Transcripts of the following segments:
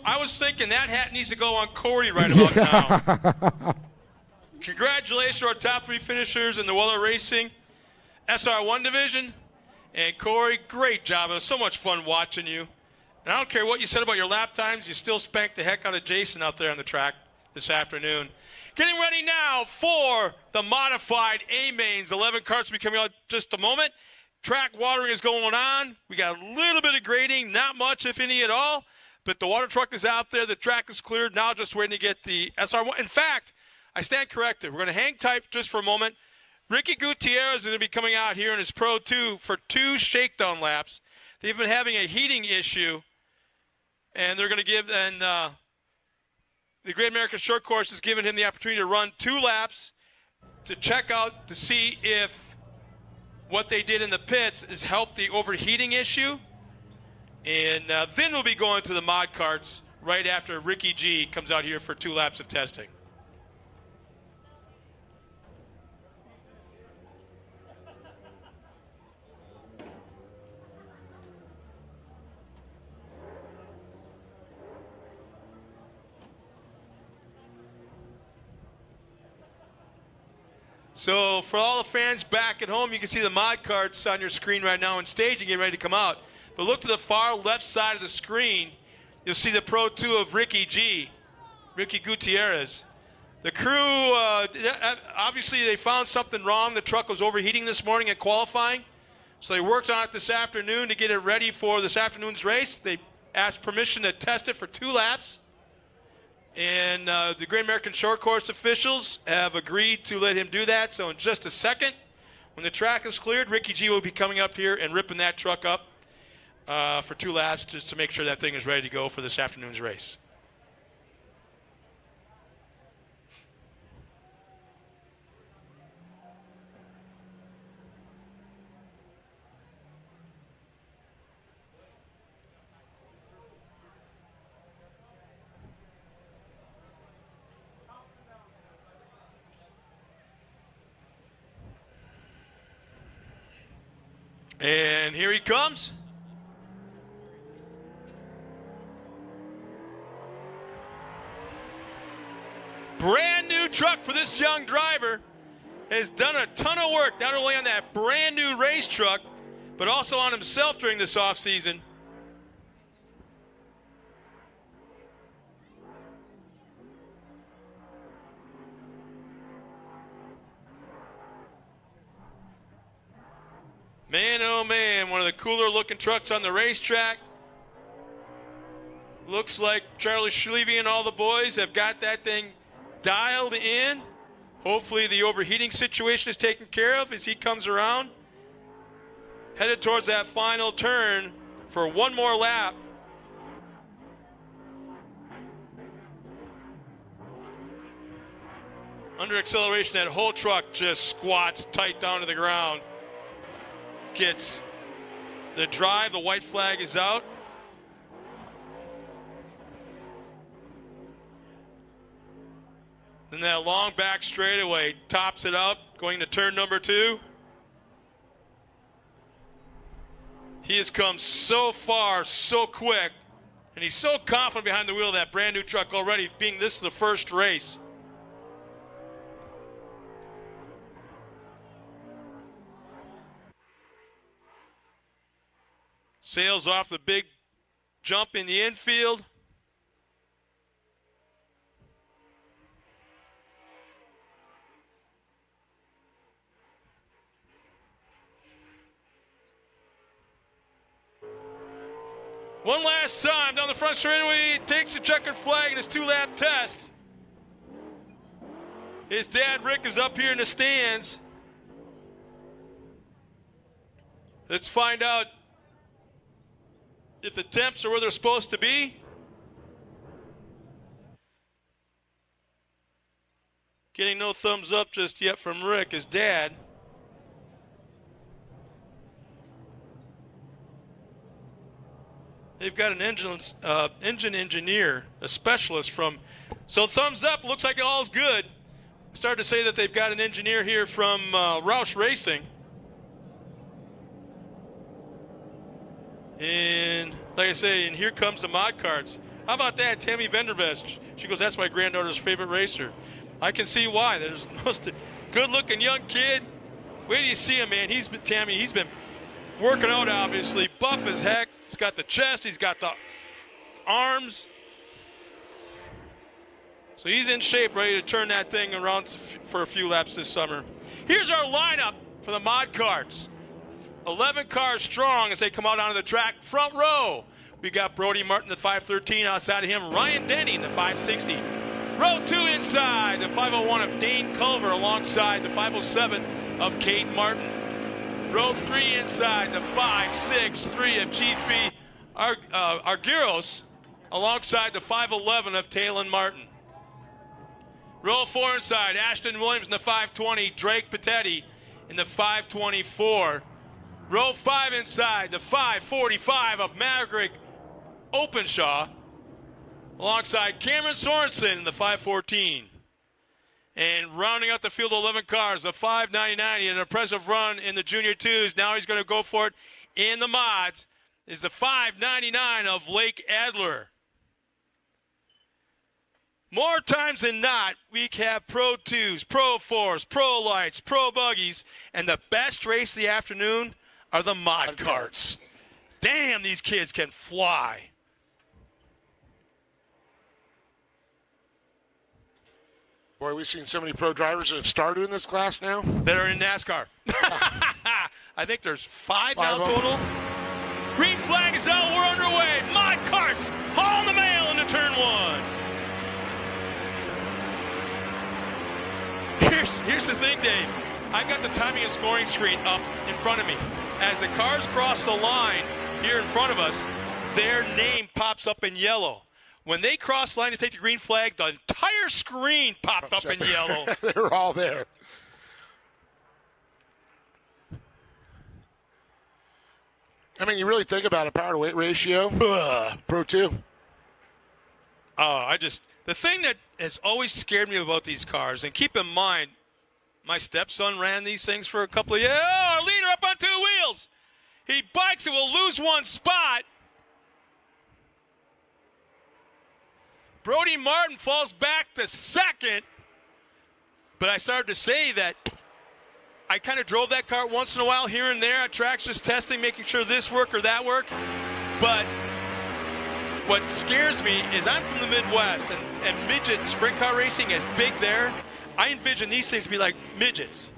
I was thinking that hat needs to go on Corey right about now. Congratulations to our top 3 finishers in the Weller Racing SR1 division. And Corey, great job. It was so much fun watching you. And I don't care what you said about your lap times, you still spanked the heck out of Jason out there on the track this afternoon. Getting ready now for the modified A-Mains. 11 carts will be coming out in just a moment. Track watering is going on. We got a little bit of grading, not much, if any at all. But the water truck is out there. The track is cleared. Now just waiting to get the SR1. In fact, I stand corrected. We're going to hang tight just for a moment. Ricky Gutierrez is going to be coming out here in his Pro 2 for 2 shakedown laps. They've been having a heating issue, and they're going to give, and the Great American Short Course has given him the opportunity to run 2 laps to check out to see if what they did in the pits has helped the overheating issue. And then we'll be going to the mod carts right after Ricky G comes out here for 2 laps of testing. So for all the fans back at home, you can see the mod carts on your screen right now and staging getting ready to come out. But look to the far left side of the screen. You'll see the Pro 2 of Ricky G, Ricky Gutierrez. The crew, obviously they found something wrong. The truck was overheating this morning at qualifying. So they worked on it this afternoon to get it ready for this afternoon's race. They asked permission to test it for 2 laps. And the Great American Short Course officials have agreed to let him do that. So in just a second, when the track is cleared, Ricky G will be coming up here and ripping that truck up for 2 laps just to make sure that thing is ready to go for this afternoon's race. And here he comes. Brand new truck for this young driver. Has done a ton of work, not only on that brand new race truck, but also on himself during this offseason. Man, oh man, one of the cooler looking trucks on the racetrack. Looks like Charlie Schleve and all the boys have got that thing dialed in. Hopefully the overheating situation is taken care of as he comes around. Headed towards that final turn for one more lap. Under acceleration, that whole truck just squats tight down to the ground. Gets the drive, the white flag is out. Then that long back straightaway tops it out, going to turn number 2. He has come so far, so quick, and he's so confident behind the wheel of that brand new truck already, being this the first race. Sails off the big jump in the infield. One last time down the front straightaway, takes the checkered flag in his 2-lap test. His dad, Rick, is up here in the stands. Let's find out if the temps are where they're supposed to be. Getting no thumbs up just yet from Rick, his dad. They've got an engine engineer, a specialist from, so thumbs up, looks like all's good. I started to say that they've got an engineer here from Roush Racing. And like I say, and here comes the mod carts. How about that, Tammy Vandervest? She goes, that's my granddaughter's favorite racer. I can see why. There's the most good-looking young kid. Wait till you see him, man. He's been working out, obviously. Buff as heck. He's got the chest. He's got the arms. So he's in shape, ready to turn that thing around for a few laps this summer. Here's our lineup for the mod carts. 11 cars strong as they come out onto the track. Front row, we got Brody Martin, the 513. Outside of him, Ryan Denny, the 560. Row 2 inside, the 501 of Dane Culver alongside the 507 of Cade Martin. Row 3 inside, the 563 of GP Argyros alongside the 511 of Talon Martin. Row 4 inside, Ashton Williams in the 520, Drake Patetti in the 524. Row 5 inside, the 545 of Maverick Openshaw alongside Cameron Sorensen in the 514. And rounding out the field of 11 cars, the 599, he had an impressive run in the Junior 2s. Now he's going to go for it in the mods, is the 599 of Lake Adler. More times than not, we have Pro 2s, Pro 4s, Pro Lights, Pro Buggies, and the best race of the afternoon are the mod carts. Damn, these kids can fly. Boy, we've seen so many pro drivers that have started in this class now. That are in NASCAR. I think there's 5 now total. Green flag is out. We're underway. Mod carts hauling the mail into turn 1. Here's the thing, Dave. I got the timing and scoring screen up in front of me. As the cars cross the line here in front of us, their name pops up in yellow. When they cross the line to take the green flag, the entire screen popped up in yellow. They're all there. I mean, you really think about it, power to weight ratio, Pro 2. The thing that has always scared me about these cars, and keep in mind, my stepson ran these things for a couple of years. Oh, our leader up on 2 wheels. He bikes and will lose 1 spot. Brody Martin falls back to 2nd. But I started to say that I kind of drove that car once in a while here and there at tracks, just testing, making sure this work or that work. But what scares me is I'm from the Midwest, and midget sprint car racing is big there. I envision these things to be like midget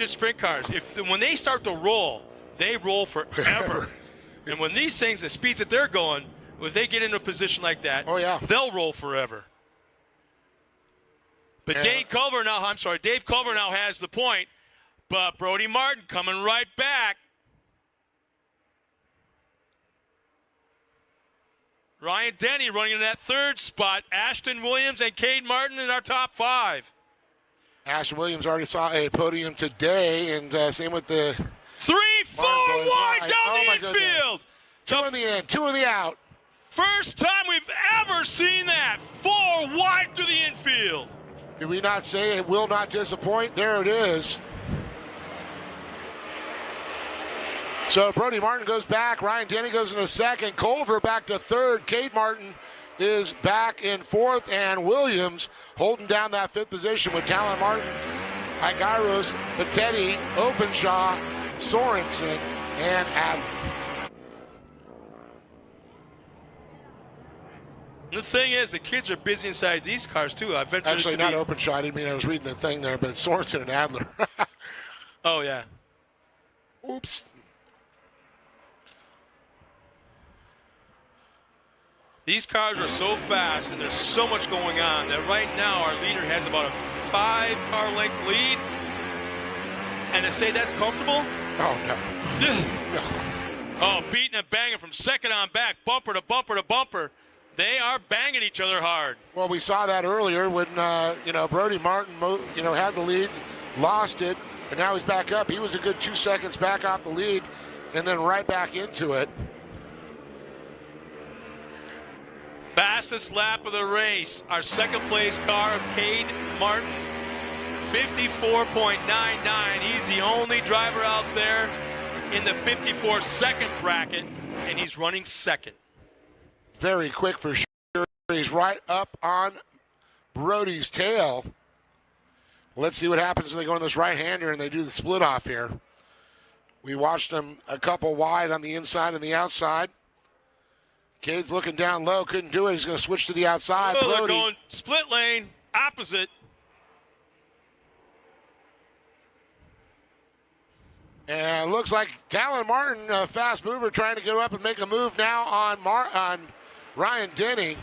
sprint cars. When they start to roll, they roll forever. And when these things, the speeds that they're going, if they get into a position like that, they'll roll forever. But Dave Culver now has the point. But Brody Martin coming right back. Ryan Denny running in that 3rd spot. Ashton Williams and Cade Martin in our top 5. Ashton Williams already saw a podium today, and same with the 3, 4 wide down the infield. 2 in the end, 2 in the out. First time we've ever seen that. 4 wide through the infield. Did we not say it will not disappoint? There it is. So Brody Martin goes back. Ryan Denny goes into 2nd. Culver back to 3rd. Cade Martin is back in 4th. And Williams holding down that 5th position with Talon Martin, Hygyros, Patetti, Openshaw, Sorensen, and Adler. The thing is, the kids are busy inside these cars, too. Actually, not Openshaw. I didn't mean I was reading the thing there, but Sorensen and Adler. Oh, yeah. Oops. These cars are so fast, and there's so much going on that right now our leader has about a 5-car length lead. And to say that's comfortable? Oh, no. No. Oh, beating and banging from 2nd on back, bumper to bumper to bumper. They are banging each other hard. Well, we saw that earlier when, Brody Martin, had the lead, lost it, and now he's back up. He was a good 2 seconds back off the lead and then right back into it. Fastest lap of the race, our 2nd place car of Cade Martin, 54.99. He's the only driver out there in the 54 second bracket, and he's running 2nd. Very quick for sure. He's right up on Brody's tail. Let's see what happens when they go in this right-hander and they do the split off here. We watched him a couple wide on the inside and the outside. Cade's looking down low, couldn't do it. He's going to switch to the outside. Oh, Brody. they're going split lane, opposite. And it looks like Talon Martin, a fast mover, trying to go up and make a move now on Ryan Denny.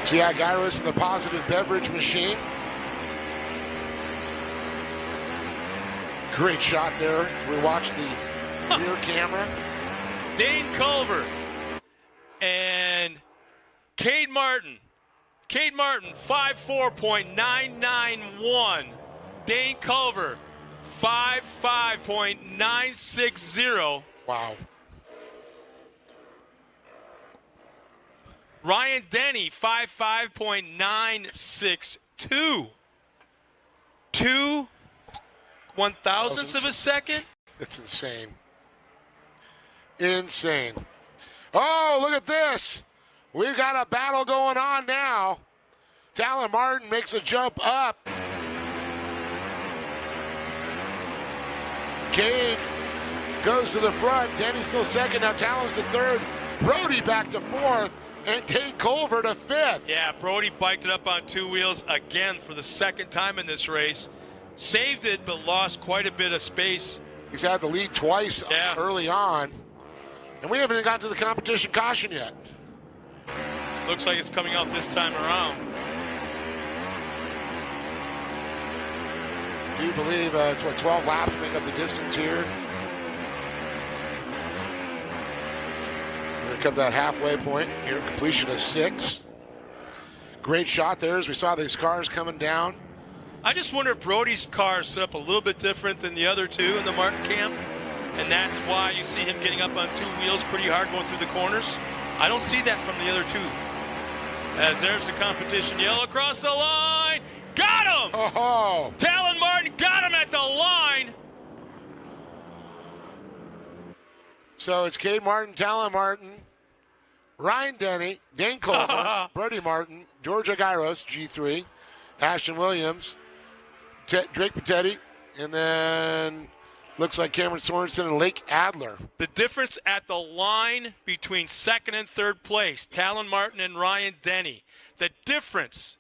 See how Gyros in the positive beverage machine. Great shot there. We watched the rear camera. Dane Culver and Cade Martin. Cade Martin, 5'4.991. Dane Culver, 5'5.960. Wow. Ryan Denny, 5'5.962. 2 1,000ths of a second? It's insane. Insane. Oh, look at this. We've got a battle going on now. Talon Martin makes a jump up. Cade goes to the front. Denny's still second. Now Talon's to third. Brody back to fourth. And Tate Culver to fifth. Yeah, Brody biked it up on two wheels again for the second time in this race. Saved it, but lost quite a bit of space. He's had the lead twice early on. And we haven't even gotten to the competition caution yet. Looks like it's coming out this time around. Do you believe it's 12 laps make up the distance here? Here comes that halfway point. Here, completion of 6. Great shot there as we saw these cars coming down. I just wonder if Brody's car is set up a little bit different than the other two in the Martin camp, and that's why you see him getting up on two wheels pretty hard going through the corners. I don't see that from the other two. As there's the competition yell across the line. Got him! Oh! Talon Martin got him at the line. So it's Cade Martin, Talon Martin, Ryan Denny, Dane Culver, Brody Martin, Georgia Gyros, G3, Ashton Williams, Drake Patetti, and then looks like Cameron Sorensen and Lake Adler. The difference at the line between second and third place, Talon Martin and Ryan Denny, the difference,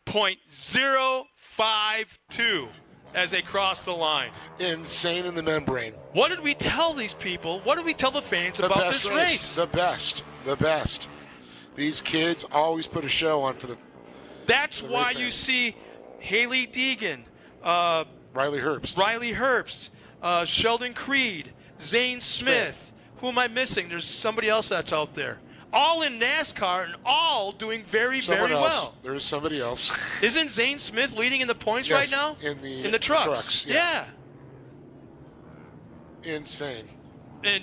0.052 as they cross the line. Insane in the membrane. What did we tell these people? What did we tell the fans about this race? The best. The best. These kids always put a show on for the That's why you see Haley Deegan, Riley Herbst, Sheldon Creed, Zane Smith. Who am I missing? There's somebody else that's out there. All in NASCAR and all doing very well. There's somebody else. Isn't Zane Smith leading in the points right now? In the trucks. Yeah. Insane. And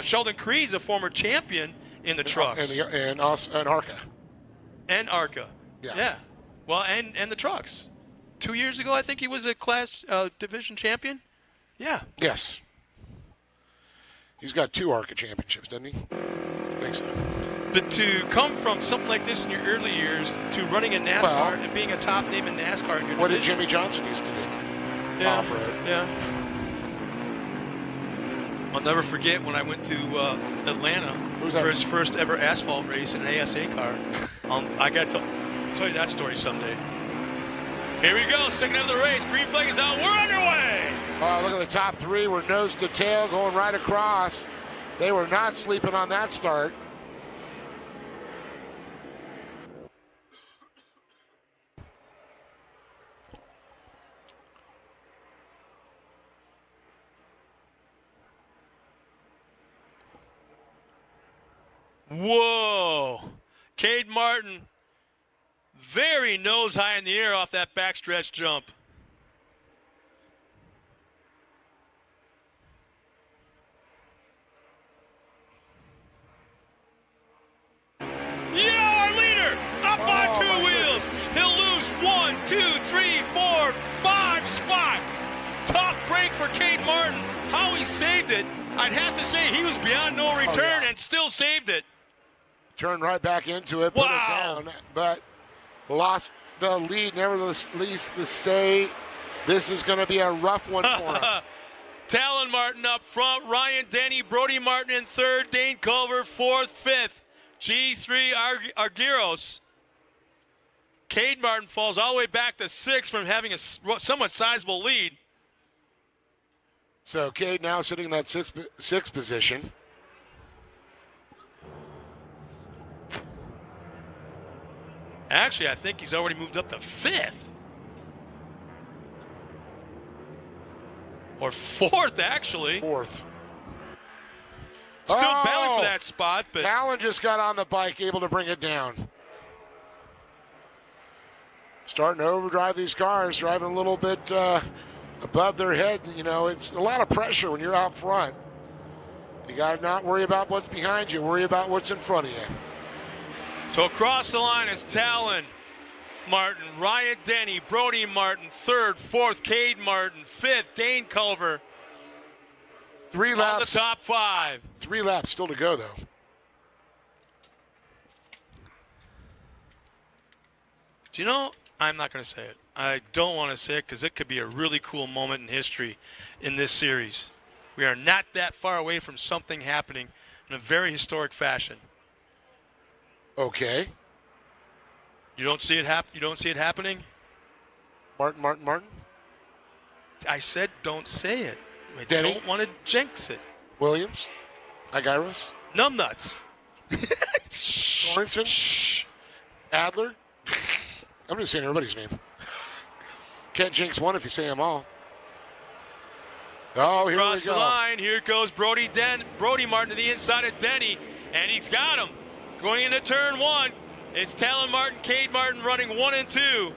Sheldon Creed's a former champion in the trucks. And ARCA. And ARCA. Yeah. Well, and the trucks. 2 years ago, I think he was a class division champion. Yeah. Yes. He's got 2 ARCA championships, doesn't he? I think so. But to come from something like this in your early years to running in NASCAR and being a top name in NASCAR in your what division, did Jimmy Johnson used to do? Yeah. Off-road. Yeah. I'll never forget when I went to Atlanta for his first ever asphalt race in an ASA car. I got to tell you that story someday. Here we go, second of the race. Green flag is out. We're underway. Oh, look at the top 3. We're nose to tail going right across. They were not sleeping on that start. Whoa. Cade Martin, very nose high in the air off that backstretch jump. Yeah, our leader, up on 2 wheels. He'll lose 1, 2, 3, 4, 5 spots. Tough break for Cade Martin. How he saved it I'd have to say he was beyond no return and still saved it. Turned right back into it, put it Wow. down, but lost the lead. Nevertheless, to say this is going to be a rough one for him. Talon Martin up front, Ryan Denny, Brody Martin in third, Dane Culver fourth, fifth. G3 Argyros. Cade Martin falls all the way back to sixth from having a somewhat sizable lead. So Cade now sitting in that sixth position. Actually, I think he's already moved up to fifth. Or fourth, actually. Fourth. Still battling for that spot, but Allen just got on the bike, able to bring it down. Starting to overdrive these cars, driving a little bit above their head. You know, it's a lot of pressure when you're out front. You got to not worry about what's behind you, worry about what's in front of you. So across the line is Talon Martin, Ryan Denny, Brody Martin, third, fourth, Cade Martin, fifth, Dane Culver. 3 laps. On the top 5. 3 laps still to go, though. Do you know, I'm not going to say it. I don't want to say it because it could be a really cool moment in history in this series. We are not that far away from something happening in a very historic fashion. Okay. You don't see it You don't see it happening? Martin? I said don't say it. I Denny? don't want to jinx it. Williams? Aguirre? Numbnuts. Sorensen? Shh. Adler? I'm just saying everybody's name. Can't jinx one if you say them all. Oh, here Across we go. the line, here goes Brody Martin to the inside of Denny, and he's got him. Going into turn 1, it's Talon Martin, Cade Martin running 1 and 2.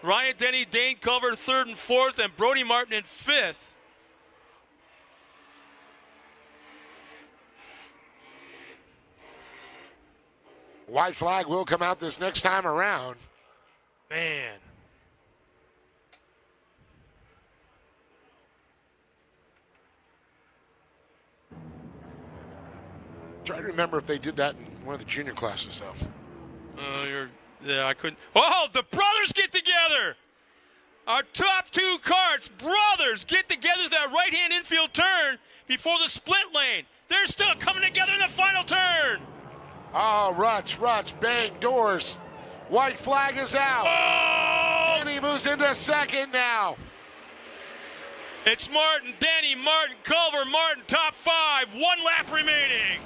Ryan Denny, Dane Culver, third and fourth, and Brody Martin in fifth. White flag will come out this next time around. Man. Try to remember if they did that in one of the junior classes, though. Yeah, I couldn't. Oh, the brothers get together. Our top 2 karts, brothers, get together with that right-hand infield turn before the split lane. They're still coming together in the final turn. Oh, Rutsch, bang, doors. White flag is out. Oh! And he moves into second now. It's Martin, Denny, Martin, Culver, Martin, top 5. 1 lap remaining.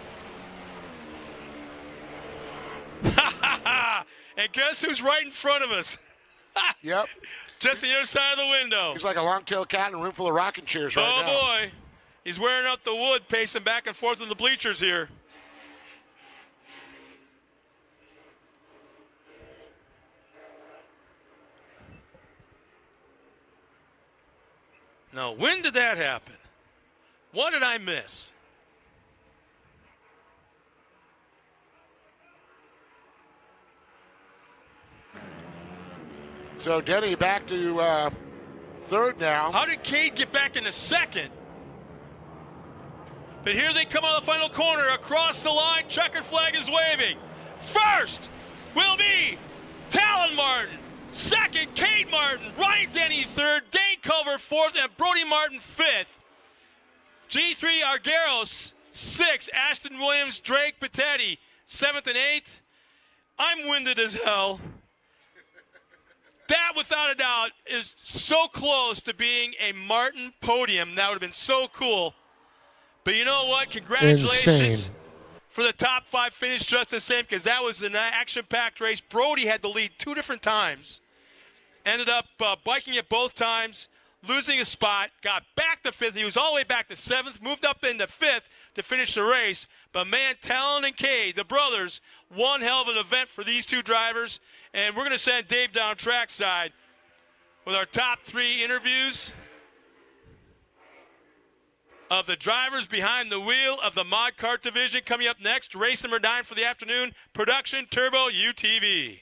And guess who's right in front of us? Yep. Just the other side of the window. He's like a long-tailed cat in a room full of rocking chairs right now. Oh, boy. He's wearing out the wood, pacing back and forth in the bleachers here. No, when did that happen? What did I miss? So Denny back to third now. How did Cade get back into second? But here they come on the final corner. Across the line, checkered flag is waving. First will be Talon Martin. Second, Cade Martin. Ryan Denny third. Dane Culver fourth. And Brody Martin fifth. G3 Argyros sixth. Ashton Williams, Drake Patetti seventh and eighth. I'm winded as hell. That, without a doubt, is so close to being a Martin podium. That would have been so cool. But you know what? Congratulations. Insane. For the top 5 finish just the same, because that was an action-packed race. Brody had the lead 2 different times. Ended up biking it both times, losing a spot, got back to 5th. He was all the way back to 7th, moved up into 5th to finish the race. But, man, Talon and Cade, the brothers, one hell of an event for these 2 drivers. And we're going to send Dave down trackside with our top 3 interviews of the drivers behind the wheel of the Mod Kart division. Coming up next, race number 9 for the afternoon, Production Turbo UTV.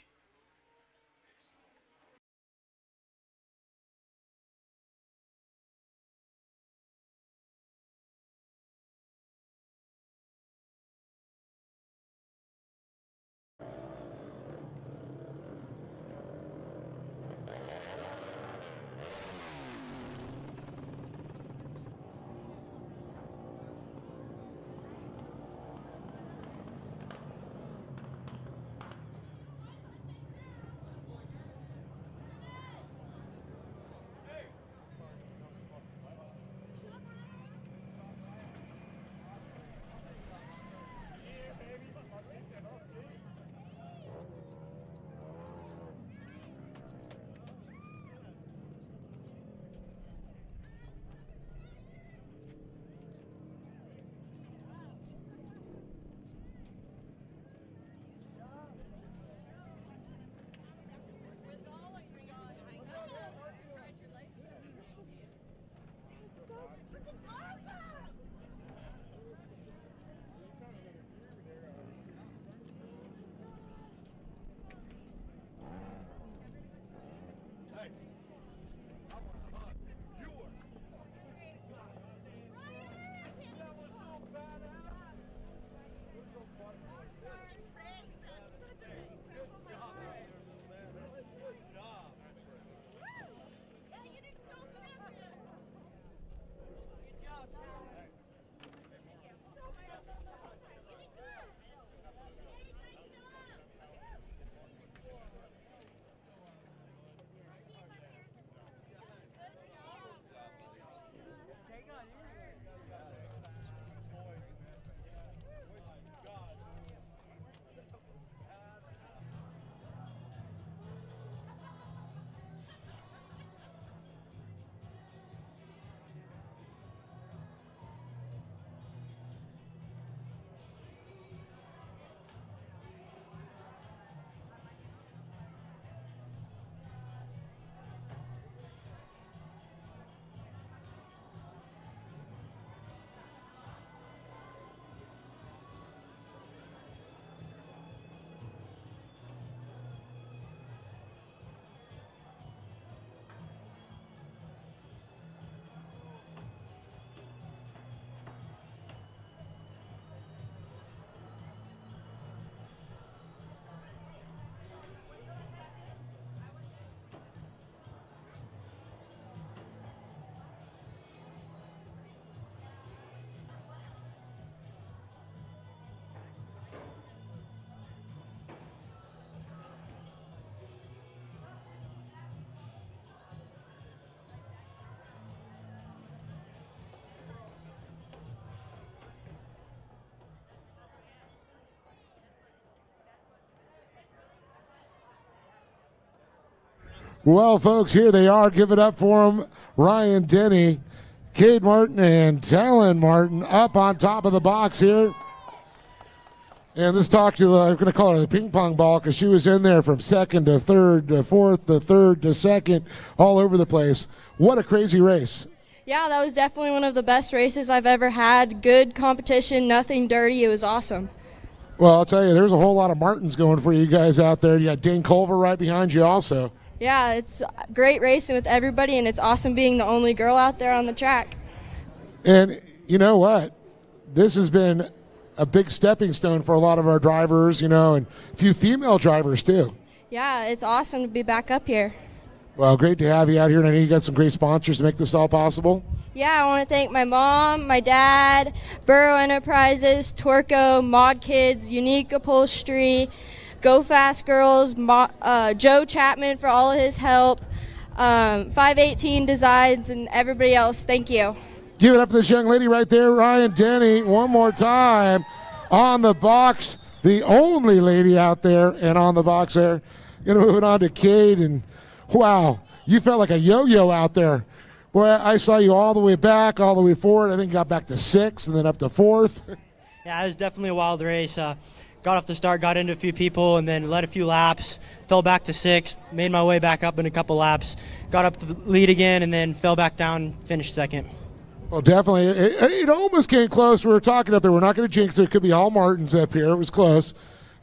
Well, folks, here they are. Give it up for them. Ryan Denny, Cade Martin, and Talon Martin up on top of the box here. And let's talk to, I'm going to call her the ping pong ball because she was in there from second to third to fourth to third to second, all over the place. What a crazy race. Yeah, that was definitely one of the best races I've ever had. Good competition, nothing dirty. It was awesome. Well, I'll tell you, there's a whole lot of Martins going for you guys out there. You got Dane Culver right behind you also. Yeah, it's great racing with everybody, and it's awesome being the only girl out there on the track. And you know what? This has been a big stepping stone for a lot of our drivers, and a few female drivers too. Yeah, it's awesome to be back up here. Well, great to have you out here, and I know you got some great sponsors to make this all possible. Yeah, I want to thank my mom, my dad, Burrow Enterprises, Torco, Mod Kids, Unique Upholstery, Go Fast Girls, Joe Chapman for all of his help, 518 Designs, and everybody else. Thank you. Give it up for this young lady right there, Ryan Denny, one more time on the box. The only lady out there and on the box there. Moving on to Cade, and wow, you felt like a yo-yo out there. Boy, I saw you all the way back, all the way forward. I think you got back to sixth and then up to fourth. Yeah, it was definitely a wild race. Got off the start, got into a few people, and then led a few laps. Fell back to sixth, made my way back up in a couple laps. Got up to the lead again, and then fell back down, finished second. Well, definitely. It almost came close. We were talking up there. We're not going to jinx it. It could be all Martins up here. It was close.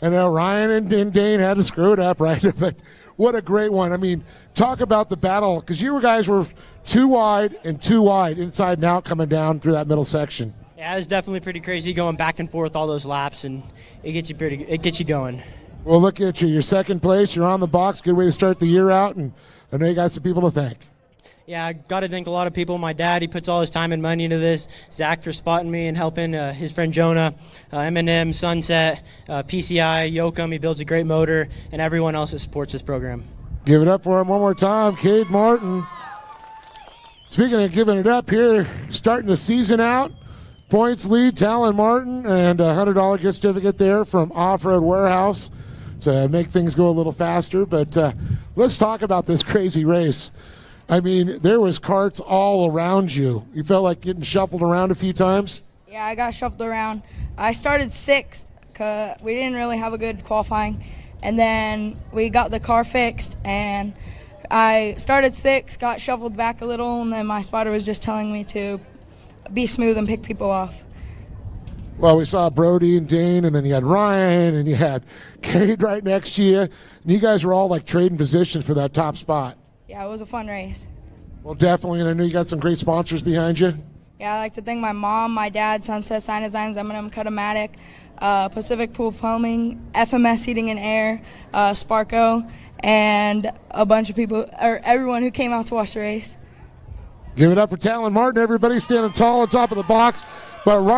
And Ryan and Dane had to screw it up, right? But what a great one. I mean, talk about the battle, because you guys were too wide inside and out coming down through that middle section. Yeah, it was definitely pretty crazy going back and forth all those laps, and it gets you going. Well, look at you. You're second place. You're on the box. Good way to start the year out, and I know you got some people to thank. Yeah, I got to thank a lot of people. My dad, he puts all his time and money into this. Zach for spotting me and helping. His friend Jonah, M&M, Sunset, PCI, Yoakum. He builds a great motor, and everyone else that supports this program. Give it up for him one more time, Cade Martin. Speaking of giving it up here, starting the season out. Points lead, Talon Martin, and a $100 gift certificate there from Off-Road Warehouse to make things go a little faster. But let's talk about this crazy race. I mean, there was karts all around you. You felt like getting shuffled around a few times? Yeah, I got shuffled around. I started sixth because we didn't really have a good qualifying. And then we got the car fixed, and I started sixth, got shuffled back a little, and then my spotter was just telling me to be smooth and pick people off. Well, we saw Brody and Dane, and then you had Ryan, and you had Cade right next to you. And you guys were all like trading positions for that top spot. Yeah, it was a fun race. Well, definitely, and I know you got some great sponsors behind you. Yeah, I'd like to thank my mom, my dad, Sunset Sign Designs, M&M Cut-O-Matic, Pacific Pool Plumbing, FMS Heating and Air, Sparco, and a bunch of people, or everyone who came out to watch the race. Give it up for Talon Martin. Everybody standing tall on top of the box. But Ryan